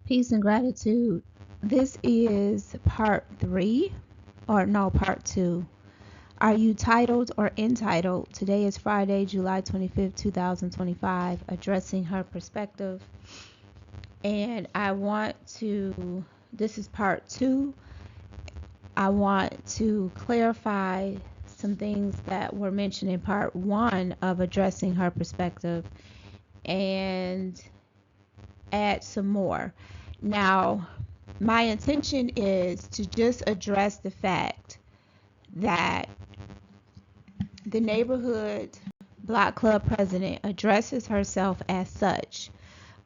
Peace and gratitude. This is part part two. Are you titled or entitled? Today is Friday, July 25th, 2025, addressing her perspective. And this is part two. I want to clarify some things that were mentioned in part one of addressing her perspective and add some more. Now, my intention is to just address the fact that the neighborhood block club president addresses herself as such,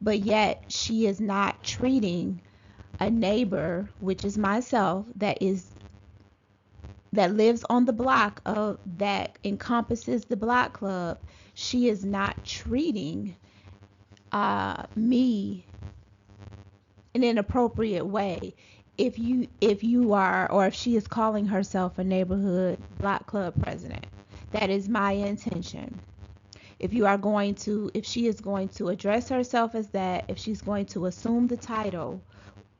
but yet she is not treating a neighbor, which is myself, that lives on the block of that encompasses the block club. She is not treating me in an appropriate way. If you are, or if she is calling herself a neighborhood block club president, that is my intention. If she is going to address herself as that, if she's going to assume the title,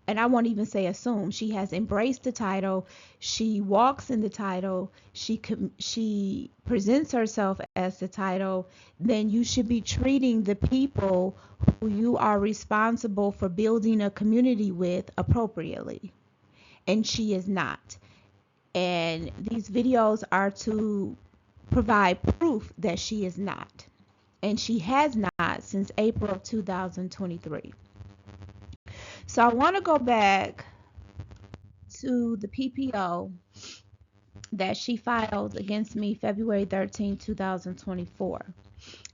and I won't even say assume, she has embraced the title, she walks in the title, she presents herself as the title, then you should be treating the people who you are responsible for building a community with appropriately. And she is not. And these videos are to provide proof that she is not. And she has not since April of 2023. So I want to go back to the PPO that she filed against me February 13, 2024.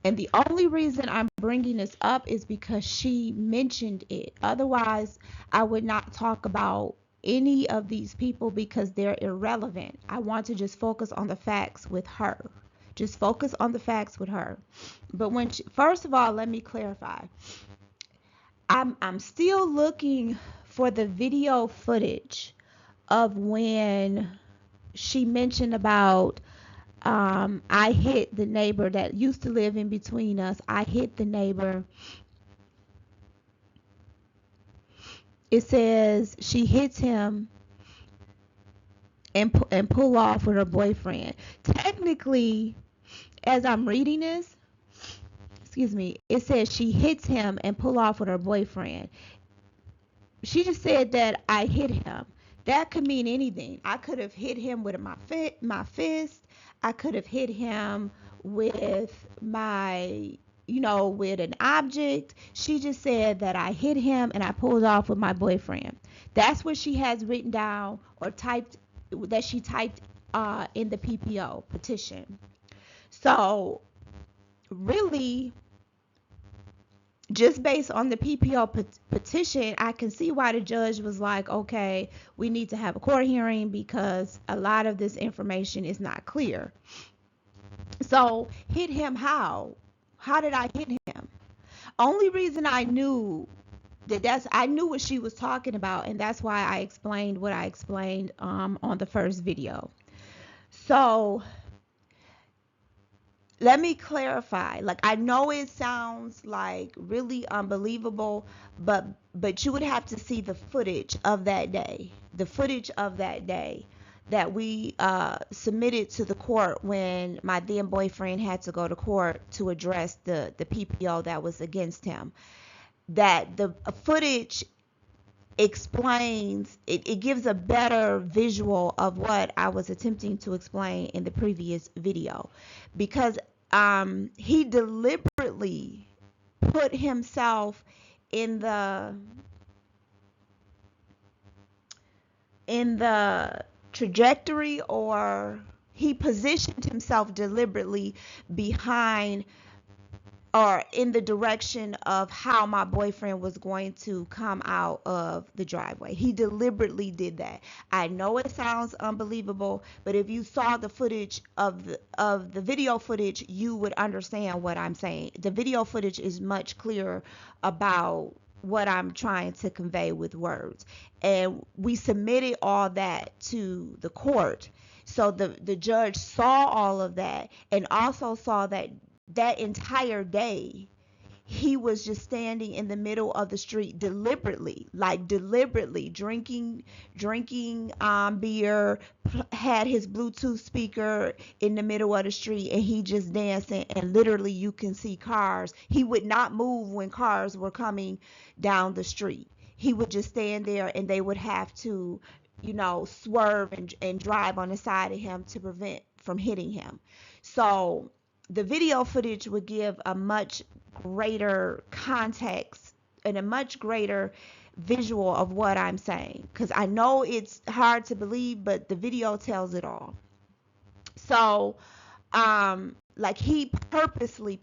And the only reason I'm bringing this up is because she mentioned it. Otherwise, I would not talk about any of these people because they're irrelevant. I want to just focus on the facts with her. Just focus on the facts with her. But first of all, let me clarify. I'm still looking for the video footage of when she mentioned about I hit the neighbor that used to live in between us. I hit the neighbor. It says she hits him and pull off with her boyfriend. Technically, as I'm reading this, it says she hits him and pull off with her boyfriend. She just said that I hit him. That could mean anything. I could have hit him with my fist. I could have hit him with with an object. She just said that I hit him and I pulled off with my boyfriend. That's what she has written down or typed, that she typed in the PPO petition. So really, just based on the PPO petition, I can see why the judge was like, okay, we need to have a court hearing because a lot of this information is not clear. So, hit him how? How did I hit him? Only reason I knew I knew what she was talking about, and that's why I explained what I explained on the first video. So, let me clarify. Like, I know it sounds like really unbelievable, but you would have to see the footage of that day. The footage of that day that we submitted to the court when my then boyfriend had to go to court to address the PPO that was against him. That the footage explains, it gives a better visual of what I was attempting to explain in the previous video, because he deliberately put himself in the trajectory, or he positioned himself deliberately behind or in the direction of how my boyfriend was going to come out of the driveway. He deliberately did that. I know it sounds unbelievable, but if you saw the footage of the video footage, you would understand what I'm saying. The video footage is much clearer about what I'm trying to convey with words. And we submitted all that to the court. So the judge saw all of that and also saw that entire day he was just standing in the middle of the street deliberately, like deliberately drinking beer, had his Bluetooth speaker in the middle of the street, and he just dancing, and literally you can see cars. He would not move when cars were coming down the street. He would just stand there, and they would have to, swerve and drive on the side of him to prevent from hitting him. So the video footage would give a much greater context and a much greater visual of what I'm saying, because I know it's hard to believe, but the video tells it all. So like, he purposely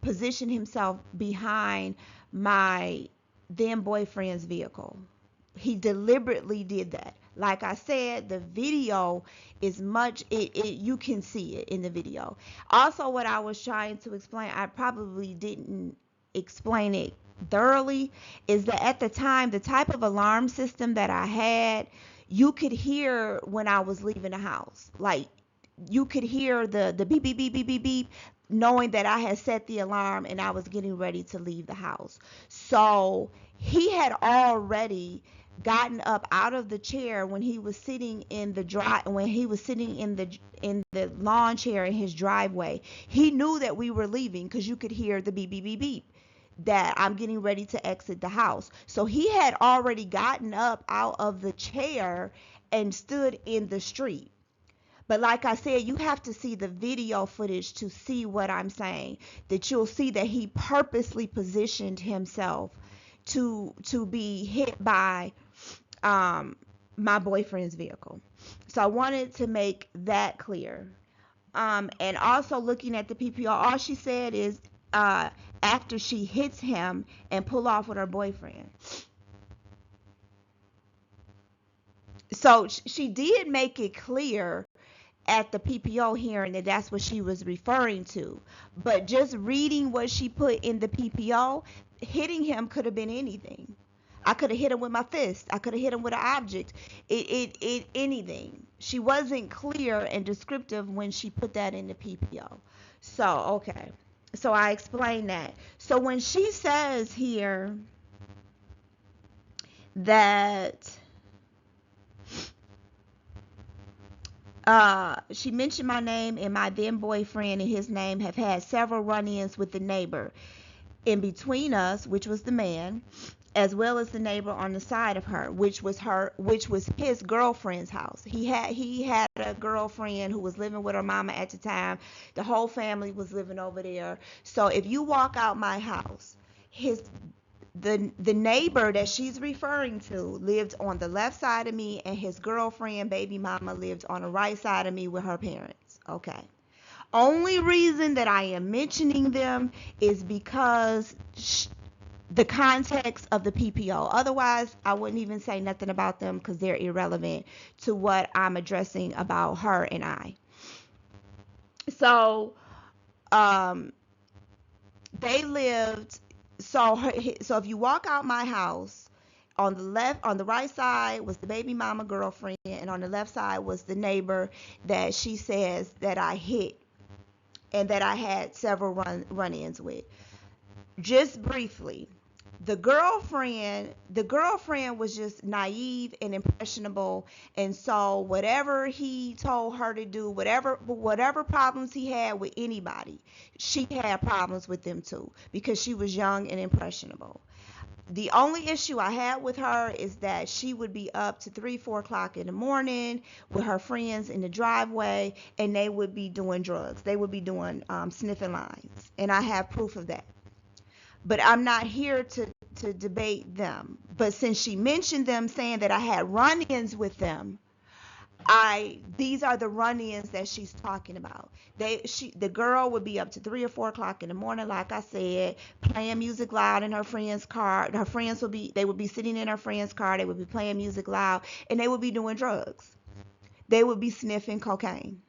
positioned himself behind my then boyfriend's vehicle. He deliberately did that. Like I said, the video is you can see it in the video. Also, what I was trying to explain, I probably didn't explain it thoroughly, is that at the time, the type of alarm system that I had, you could hear when I was leaving the house. Like, you could hear the beep, beep, beep, beep, beep, beep, knowing that I had set the alarm and I was getting ready to leave the house. So he had already gotten up out of the chair when he was sitting in the lawn chair in his driveway. He knew that we were leaving because you could hear the beep, beep, beep, beep, that I'm getting ready to exit the house. So he had already gotten up out of the chair and stood in the street. But like I said, you have to see the video footage to see what I'm saying. That you'll see that he purposely positioned himself to be hit by my boyfriend's vehicle. So I wanted to make that clear. And also, looking at the PPO, all she said is after she hits him and pull off with her boyfriend. So she did make it clear at the PPO hearing that that's what she was referring to. But just reading what she put in the PPO, hitting him could have been anything. I could have hit him with my fist. I could have hit him with an object. Anything. She wasn't clear and descriptive when she put that in the PPO. So, okay. So I explained that. So when she says here that she mentioned my name and my then boyfriend and his name have had several run-ins with the neighbor in between us, which was the man, as well as the neighbor on the side of her, which was his girlfriend's house. He had a girlfriend who was living with her mama at the time. The whole family was living over there. So if you walk out my house, the neighbor that she's referring to lived on the left side of me, and his girlfriend, baby mama, lived on the right side of me with her parents. Okay. Only reason that I am mentioning them is because the context of the PPO. Otherwise, I wouldn't even say nothing about them because they're irrelevant to what I'm addressing about her and I. So, they lived. So if you walk out my house, on the right side was the baby mama girlfriend, and on the left side was the neighbor that she says that I hit and that I had several run-ins with. Just briefly, the girlfriend was just naive and impressionable, and so whatever he told her to do, whatever problems he had with anybody, she had problems with them too, because she was young and impressionable. The only issue I had with her is that she would be up to 3-4 o'clock in the morning with her friends in the driveway, and they would be doing drugs. They would be doing sniffing lines, and I have proof of that. But I'm not here to debate them. But since she mentioned them, saying that I had run-ins with them, these are the run-ins that she's talking about. The girl would be up to 3 or 4 o'clock in the morning, like I said, playing music loud in her friend's car. They would be sitting in her friend's car. They would be playing music loud, and they would be doing drugs. They would be sniffing cocaine.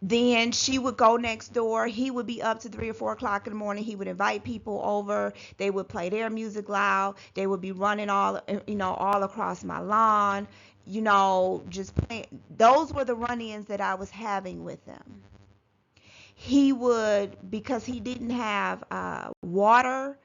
Then she would go next door. He would be up to 3 or 4 o'clock in the morning. He would invite people over. They would play their music loud. They would be running all across my lawn, just playing. Those were the run-ins that I was having with them. he would, because he didn't have water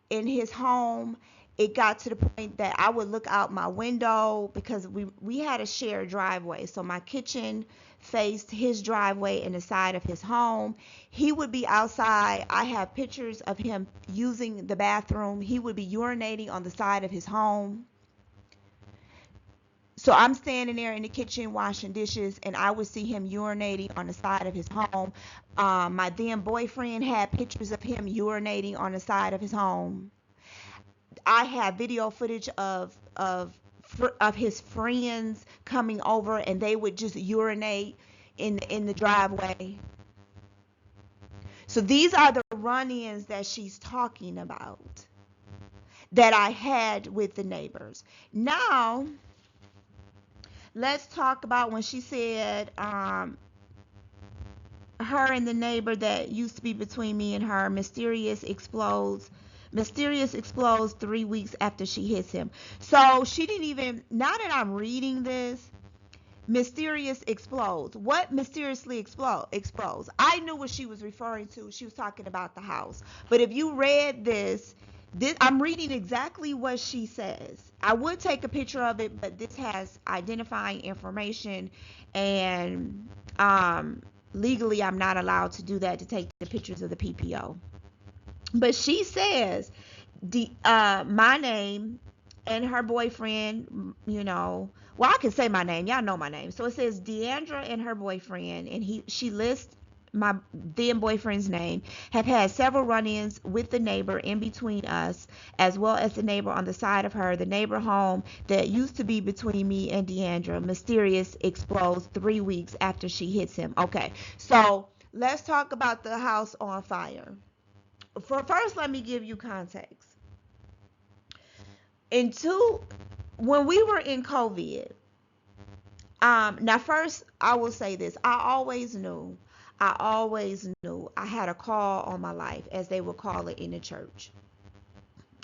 in his home, it got to the point that I would look out my window because we had a shared driveway. So my kitchen faced his driveway and the side of his home. He would be outside. I have pictures of him using the bathroom. He would be urinating on the side of his home. So I'm standing there in the kitchen washing dishes, and I would see him urinating on the side of his home. My then boyfriend had pictures of him urinating on the side of his home. I have video footage of his friends coming over, and they would just urinate in the driveway. So these are the run-ins that she's talking about that I had with the neighbors. Now, let's talk about when she said her and the neighbor that used to be between me and her, mysterious explodes 3 weeks after she hits him. So she didn't even, now that I'm reading this, mysterious explodes. What mysteriously explodes? I knew what she was referring to. She was talking about the house. But if you read this, I'm reading exactly what she says. I would take a picture of it, but this has identifying information, and legally I'm not allowed to do that, to take the pictures of the PPO. But she says my name and her boyfriend, well, I can say my name. Y'all know my name. So it says Deandra and her boyfriend, and she lists my then boyfriend's name, have had several run-ins with the neighbor in between us, as well as the neighbor on the side of her. The neighbor home that used to be between me and Deandra, mysterious explodes 3 weeks after she hits him. Okay, so let's talk about the house on fire. First, let me give you context. When we were in COVID, now first I will say this: I always knew I had a call on my life, as they would call it in the church.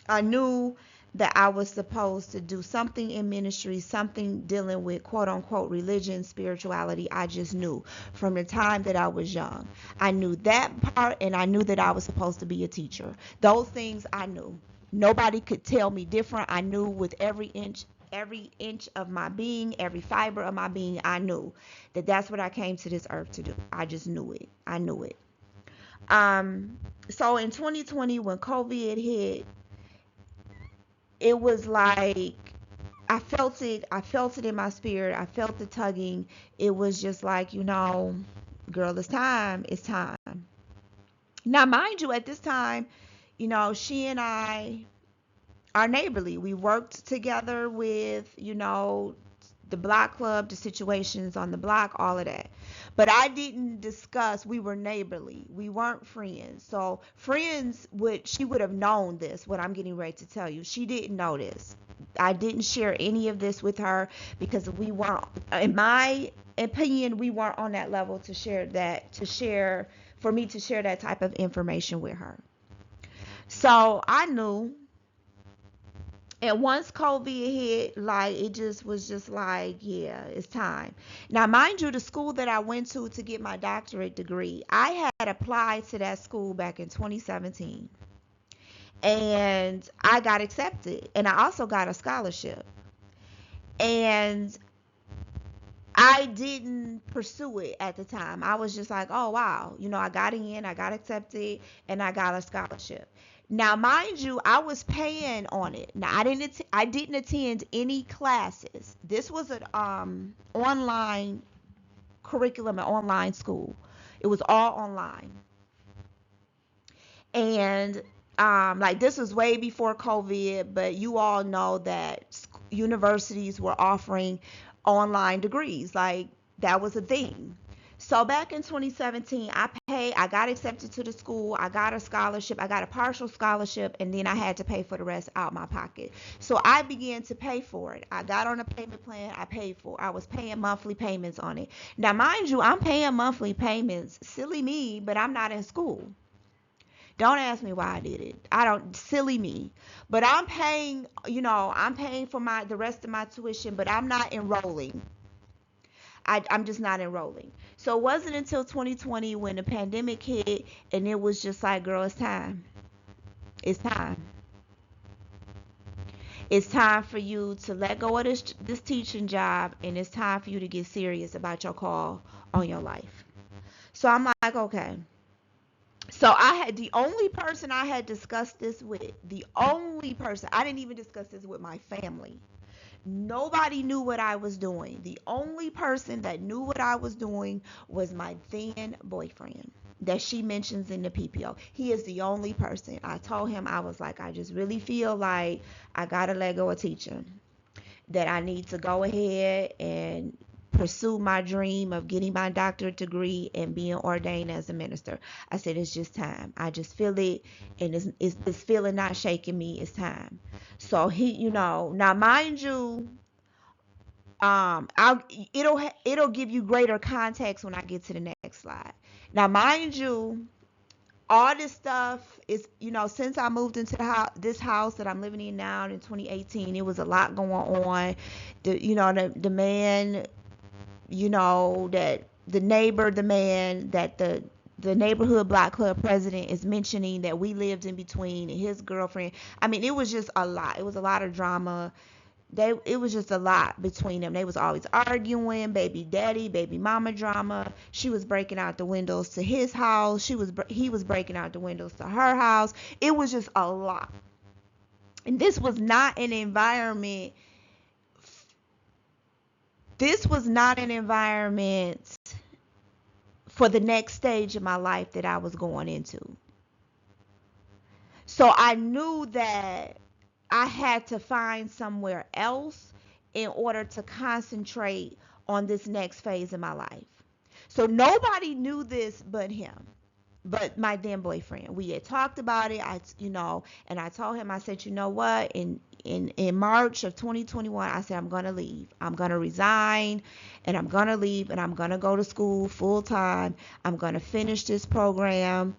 I knew that I was supposed to do something in ministry, something dealing with quote unquote religion, spirituality. I just knew from the time that I was young. I knew that part, and I knew that I was supposed to be a teacher. Those things I knew. Nobody could tell me different. I knew with every inch of my being, every fiber of my being, I knew that that's what I came to this earth to do. I just knew it. I knew it. So in 2020, when COVID hit, it was like I felt it in my spirit. I felt the tugging. It was just like, girl, it's time. Now, mind you, at this time, she and I are neighborly. We worked together with, the block club, the situations on the block, all of that. But I didn't discuss, we were neighborly. We weren't friends. So she would have known this, what I'm getting ready to tell you. She didn't know this. I didn't share any of this with her because we weren't, in my opinion, we weren't on that level for me to share that type of information with her. So I knew. And once COVID hit, like, it just was just like, yeah, it's time. Now, mind you, the school that I went to get my doctorate degree, I had applied to that school back in 2017. And I got accepted. And I also got a scholarship. And I didn't pursue it at the time. I was just like, oh, wow. I got in, I got accepted, and I got a scholarship. Now, mind you, I was paying on it. Now, I didn't attend any classes. This was an online curriculum, an online school. It was all online. And like, this was way before COVID, but you all know that universities were offering online degrees. Like, that was a thing. So back in 2017, I got accepted to the school. I got a scholarship. I got a partial scholarship, and then I had to pay for the rest out my pocket. So I began to pay for it. I got on a payment plan. I was paying monthly payments on it. Now, mind you, I'm paying monthly payments. Silly me, but I'm not in school. Don't ask me why I did it. Silly me. But I'm paying, I'm paying for the rest of my tuition, but I'm not enrolling. I'm just not enrolling. So it wasn't until 2020 when the pandemic hit, and it was just like, girl, it's time. It's time. It's time for you to let go of this teaching job, and it's time for you to get serious about your call on your life. So I'm like, okay. So I had the only person I had discussed this with, the only person, I didn't even discuss this with my family. Nobody knew what I was doing. The only person that knew what I was doing was my then boyfriend that she mentions in the PPO. He is the only person. I told him, I was like, I just really feel like I gotta let go of teaching, that I need to go ahead and pursue my dream of getting my doctorate degree and being ordained as a minister. I said, it's just time. I just feel it, and it's this feeling not shaking me. It's time. So he, now mind you, I'll it'll give you greater context when I get to the next slide. Now mind you, all this stuff is, since I moved into this house that I'm living in now in 2018, it was a lot going on. The man, that the neighbor, the man that the neighborhood block club president is mentioning that we lived in between, and his girlfriend. I mean, it was just a lot. It was a lot of drama. It was just a lot between them. They was always arguing, baby daddy, baby mama drama. She was breaking out the windows to his house. He was breaking out the windows to her house. It was just a lot. And this was not an environment for the next stage of my life that I was going into. So I knew that I had to find somewhere else in order to concentrate on this next phase of my life. So nobody knew this but him, but my then boyfriend. We had talked about it. And I told him, I said, you know what? In March of 2021, I said, I'm gonna leave. I'm gonna resign, and I'm gonna leave, and I'm gonna go to school full time. I'm gonna finish this program.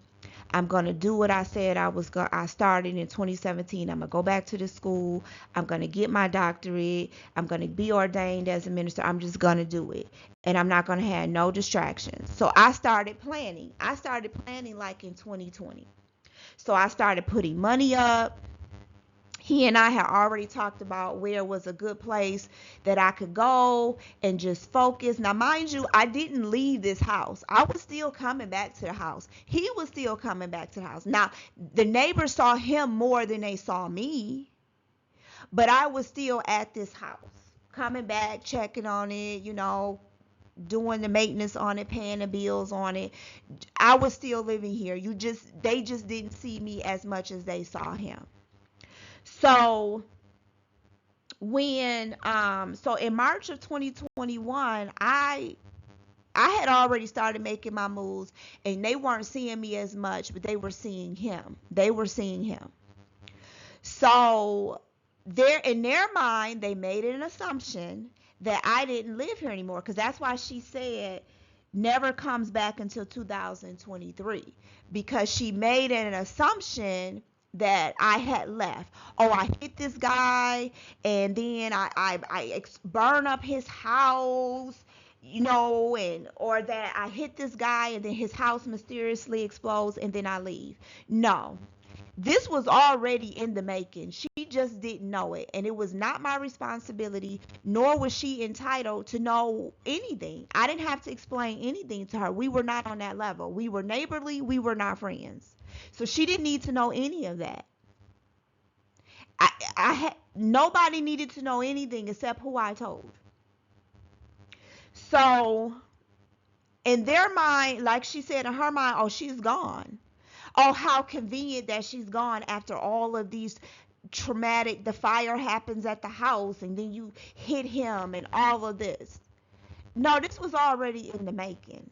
I'm going to do what I said I started in 2017. I'm going to go back to the school. I'm going to get my doctorate. I'm going to be ordained as a minister. I'm just going to do it. And I'm not going to have no distractions. So I started planning. Like in 2020. So I started putting money up. He and I had already talked about where was a good place that I could go and just focus. Now, mind you, I didn't leave this house. I was still coming back to the house. He was still coming back to the house. Now, the neighbors saw him more than they saw me, but I was still at this house, coming back, checking on it, doing the maintenance on it, paying the bills on it. I was still living here. They just didn't see me as much as they saw him. So in March of 2021, I had already started making my moves, and they weren't seeing me as much, but they were seeing him. So in their mind, they made an assumption that I didn't live here anymore, because that's why she said never comes back until 2023, because she made an assumption that I had left. Oh, I hit this guy, and then I burn up his house, or that I hit this guy and then his house mysteriously explodes and then I leave. No, this was already in the making. She just didn't know it, and it was not my responsibility, nor was she entitled to know anything. I didn't have to explain anything to her. We were not on that level. We were neighborly. We were not friends. So she didn't need to know any of that. Nobody needed to know anything except who I told. So in their mind, like she said, in her mind, oh, she's gone. Oh, how convenient that she's gone after all of these traumatic, the fire happens at the house and then you hit him and all of this. No, this was already in the making.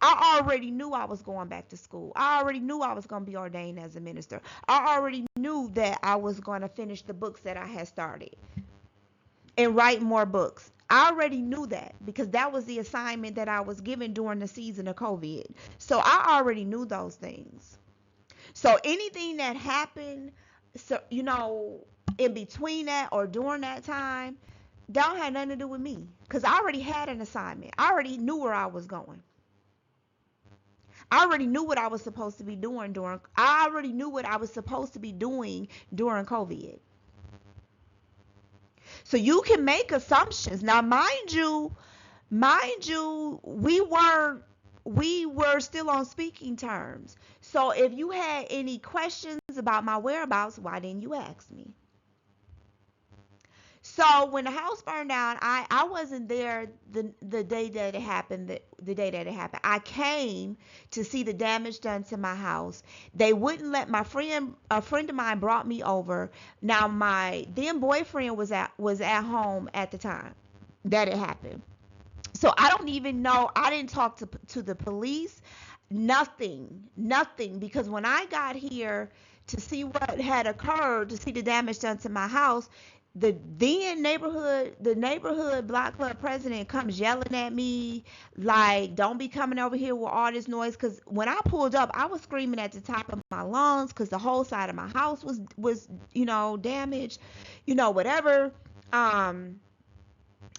I already knew I was going back to school. I already knew I was going to be ordained as a minister. I already knew that I was going to finish the books that I had started and write more books. I already knew that because that was the assignment that I was given during the season of COVID. So I already knew those things. So anything that happened, in between that or during that time, That don't have nothing to do with me, because I already had an assignment. I already knew where I was going. I already knew what I was supposed to be doing I already knew what I was supposed to be doing during COVID. So you can make assumptions. Now, mind you, we were still on speaking terms. So if you had any questions about my whereabouts, why didn't you ask me? So when the house burned down, I wasn't there the day that it happened. The day that it happened, I came to see the damage done to my house. They wouldn't let a friend of mine brought me over. Now my then boyfriend was at home at the time that it happened. So I don't even know. I didn't talk to the police. Nothing. Because when I got here to see what had occurred, to see the damage done to my house, the neighborhood block club president comes yelling at me like, "Don't be coming over here with all this noise." Because when I pulled up, I was screaming at the top of my lungs because the whole side of my house was damaged, whatever.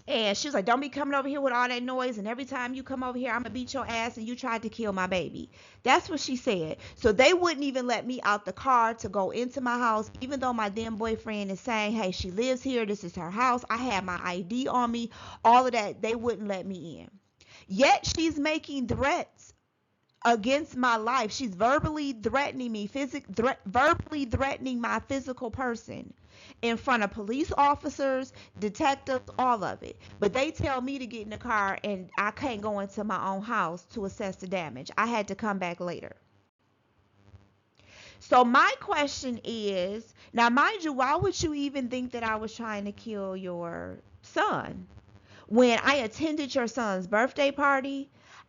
And she was like, "Don't be coming over here with all that noise. And every time you come over here, I'm going to beat your ass. And you tried to kill my baby." That's what she said. So they wouldn't even let me out the car to go into my house, even though my then boyfriend is saying, "Hey, she lives here. This is her house." I had my ID on me, all of that. They wouldn't let me in. Yet she's making threats against my life. She's verbally threatening me, verbally threatening my physical person in front of police officers, detectives, all of it. But they tell me to get in the car and I can't go into my own house to assess the damage. I had to come back later. So my question is, now mind you, why would you even think that I was trying to kill your son? When I attended your son's birthday party,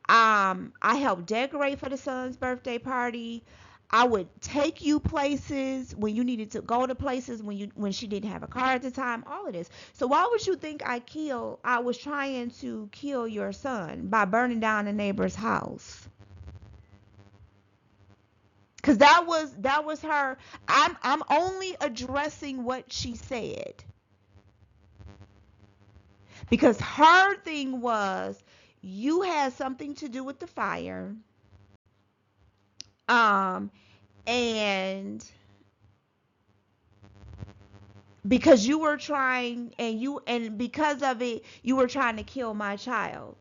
I helped decorate for the son's birthday party. I would take you places when you needed to go to places when she didn't have a car at the time, all of this. So why would you think I was trying to kill your son by burning down a neighbor's house? Cuz that was her. I'm only addressing what she said. Because her thing was, you had something to do with the fire. Um and because you were trying and because of it you were trying to kill my child.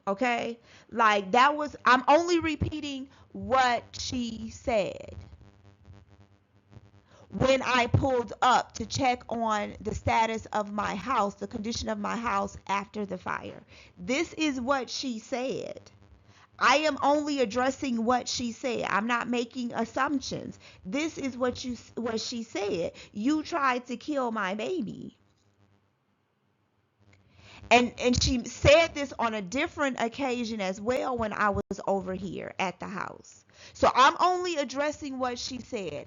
Okay? Like, I'm only repeating what she said when I pulled up to check on the status of my house, the condition of my house after the fire. This is what she said. I am only addressing what she said. I'm not making assumptions. This is what she said. You tried to kill my baby. And she said this on a different occasion as well when I was over here at the house. So I'm only addressing what she said.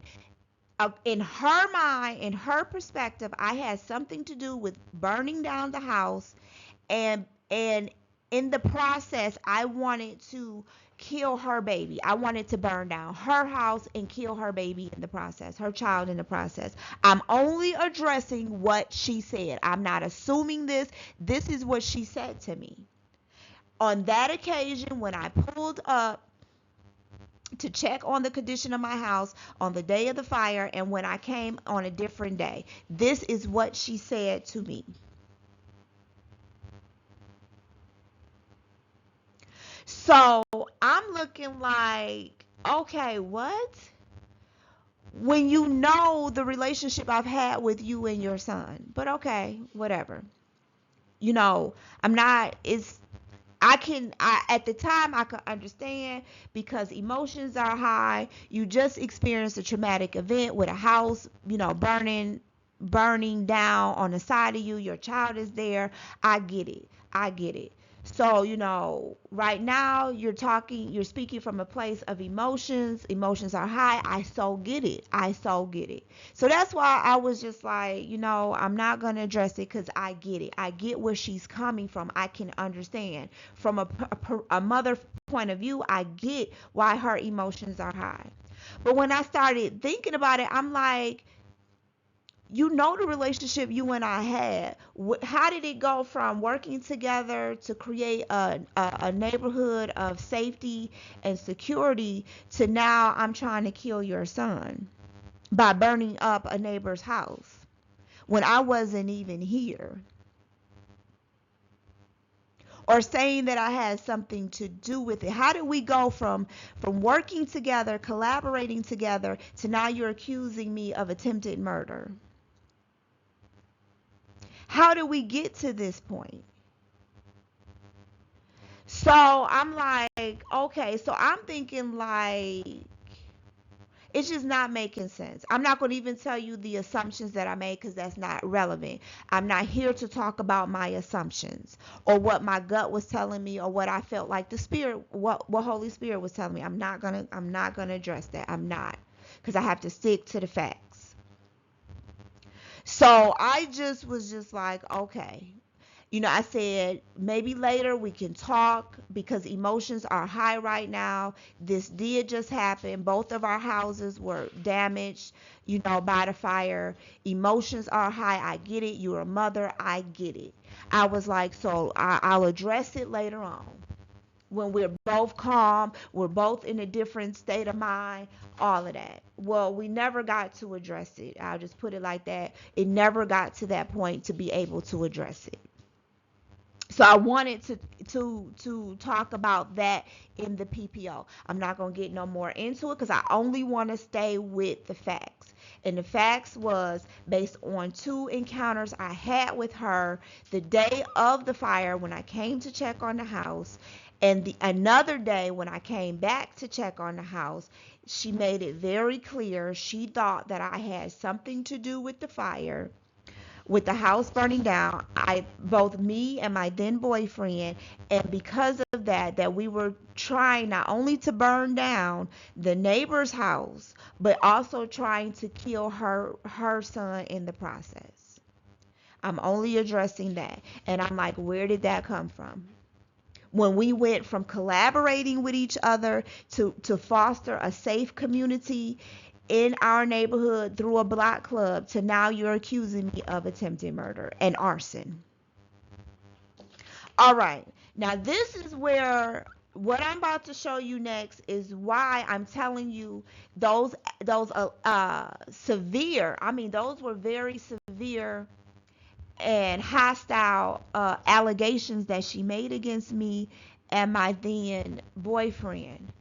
In her mind, in her perspective, I had something to do with burning down the house, and in the process, I wanted to kill her baby. I wanted to burn down her house and kill her baby in the process, her child in the process. I'm only addressing what she said. I'm not assuming this. This is what she said to me. On that occasion, when I pulled up to check on the condition of my house on the day of the fire, and when I came on a different day, this is what she said to me. So I'm looking like, okay, what? When you know the relationship I've had with you and your son. But okay, whatever. I'm not, at the time I could understand because emotions are high. You just experienced a traumatic event with a house, burning down on the side of you. Your child is there. I get it. So, right now you're speaking from a place of emotions. Emotions are high. I so get it. So that's why I was just like, I'm not going to address it because I get it. I get where she's coming from. I can understand. From a mother point of view, I get why her emotions are high. But when I started thinking about it, I'm like, You know the relationship you and I had. How did it go from working together to create a neighborhood of safety and security to now I'm trying to kill your son by burning up a neighbor's house when I wasn't even here? Or saying that I had something to do with it. How did we go from working together, collaborating together, to now you're accusing me of attempted murder? How did we get to this point? So I'm like, okay, so I'm thinking like it's just not making sense. I'm not going to even tell you the assumptions that I made because that's not relevant. I'm not here to talk about my assumptions or what my gut was telling me or what I felt like the spirit, what Holy Spirit was telling me. I'm not gonna address that. I'm not, because I have to stick to the facts. So I just was just like, okay, I said maybe later we can talk because emotions are high right now. This did just happen. Both of our houses were damaged, by the fire. Emotions are high. I get it. You're a mother. I get it. I was like, so I'll address it later on when we're both calm, we're both in a different state of mind, all of that. Well, we never got to address it. I'll just put it like that. It never got to that point to be able to address it. So I wanted to talk about that in the PPO. I'm not going to get no more into it because I only want to stay with the facts. And the facts was based on two encounters I had with her the day of the fire when I came to check on the house, and the another day when I came back to check on the house. She made it very clear she thought that I had something to do with the fire, with the house burning down. I both me and my then boyfriend, and because of that we were trying not only to burn down the neighbor's house but also trying to kill her son in the process. I'm only addressing that, and I'm like, where did that come from? When we went from collaborating with each other to foster a safe community in our neighborhood through a block club to now you're accusing me of attempted murder and arson. All right. Now this is where what I'm about to show you next is why I'm telling you those severe, I mean those were very severe and hostile allegations that she made against me and my then boyfriend,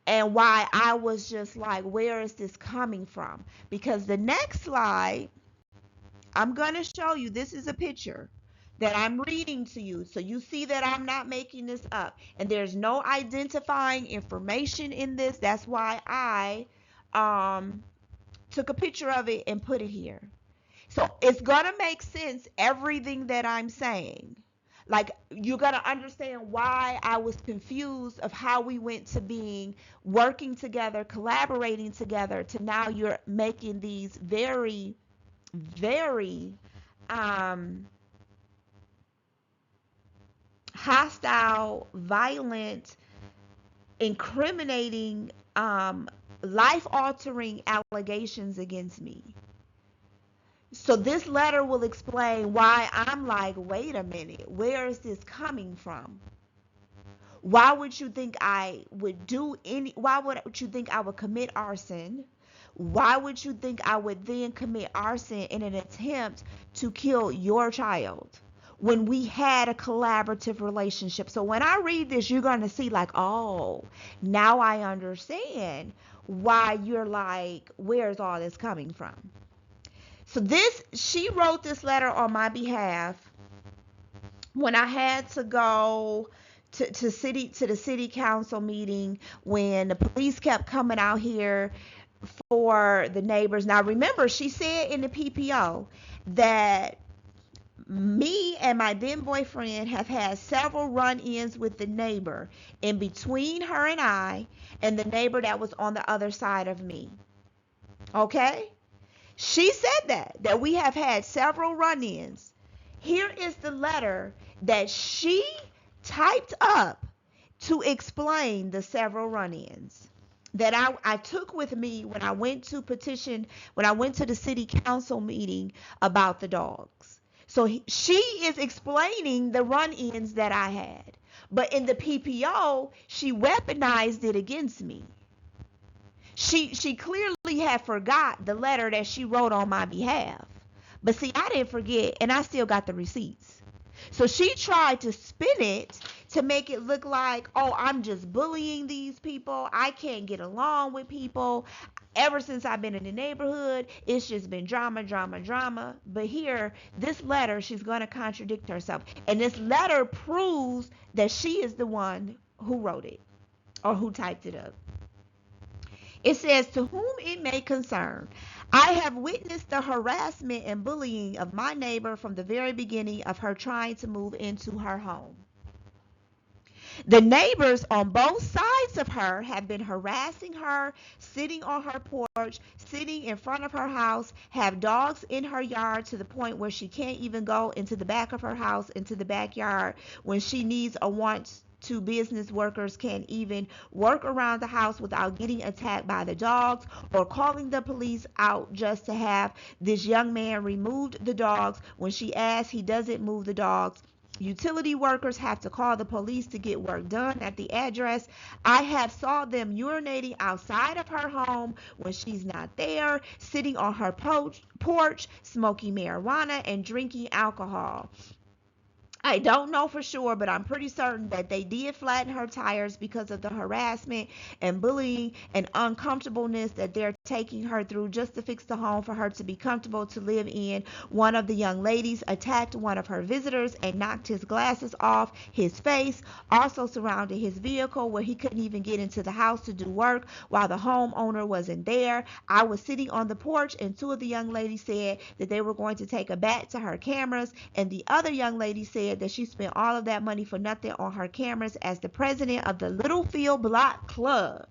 and why I was just like, where is this coming from? Because the next slide, I'm going to show you, this is a picture that I'm reading to you. So you see that I'm not making this up. And there's no identifying information in this. That's why I took a picture of it and put it here. So it's going to make sense, everything that I'm saying. Like, you're going to understand why I was confused of how we went to being working together, collaborating together, to now you're making these very, very hostile, violent, incriminating, life altering allegations against me. So this letter will explain why I'm like, wait a minute, where is this coming from? Why would you think I would why would you think I would commit arson? Why would you think I would then commit arson in an attempt to kill your child when we had a collaborative relationship? So when I read this, you're going to see like, oh, now I understand why you're like, where's all this coming from? So she wrote this letter on my behalf when I had to go to the city council meeting, when the police kept coming out here for the neighbors. Now remember, she said in the PPO that me and my then boyfriend have had several run-ins with the neighbor in between her and the neighbor that was on the other side of me. Okay? She said that we have had several run-ins. Here is the letter that she typed up to explain the several run-ins. that I took with me when I went to when I went to the city council meeting about the dogs. So she is explaining the run-ins that I had. But in the PPO, she weaponized it against me. She clearly had forgot the letter that she wrote on my behalf. But see, I didn't forget, and I still got the receipts. So she tried to spin it to make it look like, oh, I'm just bullying these people. I can't get along with people. Ever since I've been in the neighborhood, it's just been drama, drama, drama. But here, this letter, she's going to contradict herself. And this letter proves that she is the one who wrote it or who typed it up. It says, to whom it may concern, I have witnessed the harassment and bullying of my neighbor from the very beginning of her trying to move into her home. The neighbors on both sides of her have been harassing her, sitting on her porch, sitting in front of her house, have dogs in her yard to the point where she can't even go into the back of her house, into the backyard when she needs or wants to. Business workers can't even work around the house without getting attacked by the dogs or calling the police out just to have this young man removed the dogs. When she asks, he doesn't move the dogs. Utility workers have to call the police to get work done at the address. I have saw them urinating outside of her home when she's not there, sitting on her porch, smoking marijuana and drinking alcohol. I don't know for sure, but I'm pretty certain that they did flatten her tires because of the harassment and bullying and uncomfortableness that they're taking her through just to fix the home for her to be comfortable to live in. One of the young ladies attacked one of her visitors and knocked his glasses off his face, also surrounded his vehicle where he couldn't even get into the house to do work while the homeowner wasn't there. I was sitting on the porch and two of the young ladies said that they were going to take a bat to her cameras, and the other young lady said that she spent all of that money for nothing on her cameras. As the president of the Littlefield Block Club,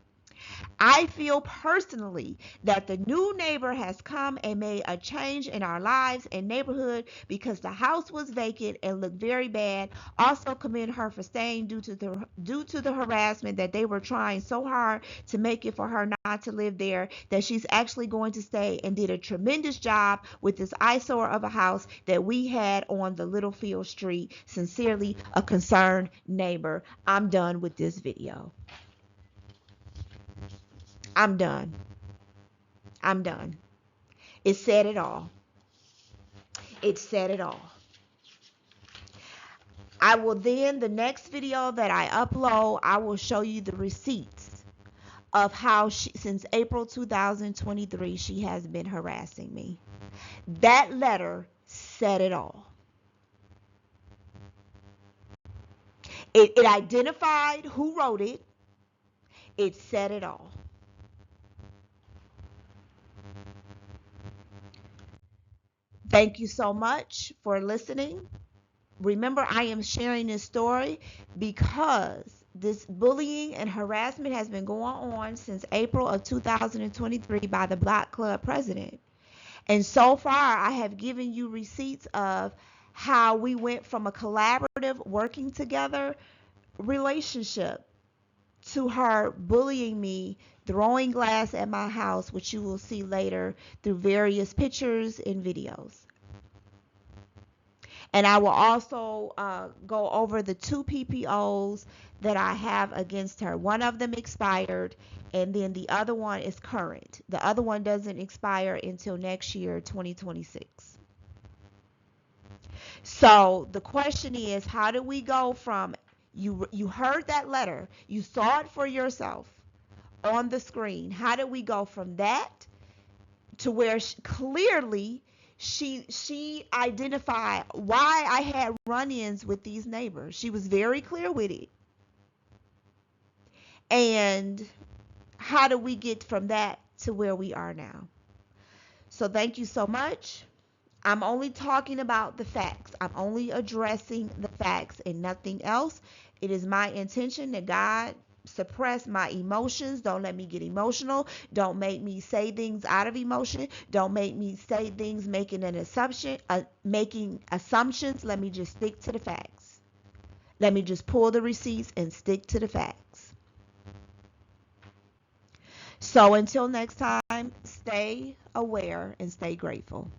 I feel personally that the new neighbor has come and made a change in our lives and neighborhood because the house was vacant and looked very bad. Also commend her for staying due to the harassment that they were trying so hard to make it for her not to live there, that she's actually going to stay, and did a tremendous job with this eyesore of a house that we had on the Littlefield Street. Sincerely, a concerned neighbor. I'm done with this video. I'm done. I'm done. It said it all. It said it all. I will then, the next video that I upload, I will show you the receipts of how since April 2023, she has been harassing me. That letter said it all. It identified who wrote it. It said it all. Thank you so much for listening. Remember, I am sharing this story because this bullying and harassment has been going on since April of 2023 by the Block Club president. And so far, I have given you receipts of how we went from a collaborative, working together relationship to her bullying me, throwing glass at my house, which you will see later through various pictures and videos. And I will also go over the 2 PPOs that I have against her. One of them expired, and then the other one is current. The other one doesn't expire until next year, 2026. So the question is, how do we go from you heard that letter, you saw it for yourself on the screen. How did we go from that to where clearly she identified why I had run-ins with these neighbors? She was very clear with it. And how do we get from that to where we are now? So thank you so much. I'm only talking about the facts. I'm only addressing the facts and nothing else. It is my intention that God suppress my emotions. Don't let me get emotional. Don't make me say things out of emotion. Don't make me say things making an assumption, making assumptions. Let me just stick to the facts. Let me just pull the receipts and stick to the facts. So until next time, stay aware and stay grateful.